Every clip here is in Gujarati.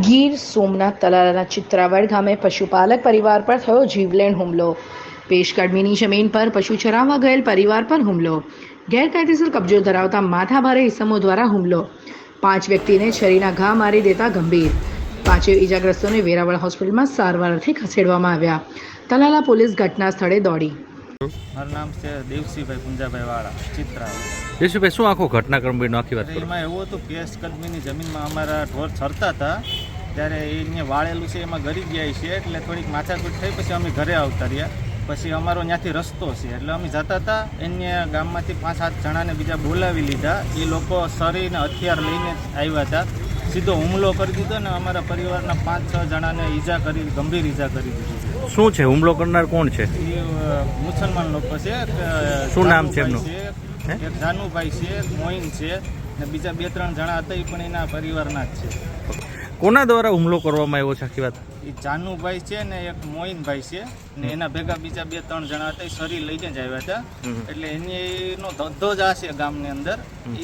ગીર સોમનાથ તલાલાના ચિત્રાવડ ગામે પશુપાલક પરિવાર પર થયો જીવલેણ હુમલો. પેશકડમીની જમીન પર પશુ ચરાવવા ગયેલ પરિવાર પર હુમલો. ગેરકાયદેસર કબજો ધરાવતા માથાભારે ઇસમો દ્વારા હુમલો. 5 વ્યક્તિને છરીના ઘા મારી દેતા ગંભીર. 5 ઇજાગ્રસ્તોને વેરાવળ હોસ્પિટલમાં સારવારથી ખસેડવામાં આવ્યા. તલાલા પોલીસ ઘટના સ્થળે દોડી. મારું નામ છે દેવસિંહભાઈ પુંજાભાઈ વાળા ચિત્રાવડ. દેવસિંહભાઈ, શું આખો ઘટનાક્રમ બન્યો, આખી વાત કરો. એમાં એવું હતું, પેશકદમીની જમીનમાં અમારા ઢોર ચરતા હતા ત્યારે એને વાળેલું છે, એમાં ગરી ગયા છે એટલે થોડીક માથાકૂટ થઈ. પછી અમે ઘરે આવતા રહ્યા. પછી અમારો ત્યાંથી રસ્તો છે એટલે અમે જતા હતા. એને ગામમાંથી 5-7 જણાને બીજા બોલાવી લીધા. એ લોકો શરીરને હથિયાર લઈને આવ્યા હતા. સીધો હુમલો કરી દીધો ને અમારા પરિવારના 5-6 જણાને ઈજા કરી, ગંભીર ઈજા કરી દીધી. શું છે, હુમલો કરનાર કોણ છે? એ મુસલમાન લોકો છે. શું નામ છે એમનું? એક જાનુભાઈ છે, એક મોઈન છે ને બીજા 2-3 જણા હતા, એ પણ એના પરિવારના જ છે. કોના દ્વારા હુમલો કરવામાં આવ્યો છે, આખી વાત? એ જાનુભાઈ છે ને એક મોઈનભાઈ છે ને એના ભેગા બીજા 2-3 જણા હતા. એ શરીર લઈને જ આવ્યા હતા. એટલે એનો ધંધો જ આ છે ગામની અંદર.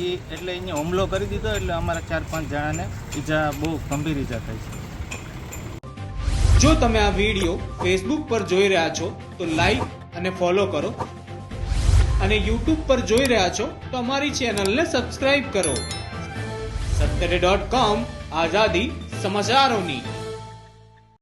એ એટલે એને હુમલો કરી દીધો એટલે અમારા 4-5 જણાને ઈજા, બહુ ગંભીર ઈજા થઈ છે. જો તમે આ વિડીયો ફેસબુક પર જોઈ રહ્યા છો તો લાઈક અને ફોલો કરો, અને યુટ્યુબ પર જોઈ રહ્યા છો તો અમારી ચેનલને સબસ્ક્રાઇબ કરો. સત્તરે.com આઝાદી સમાચારોની.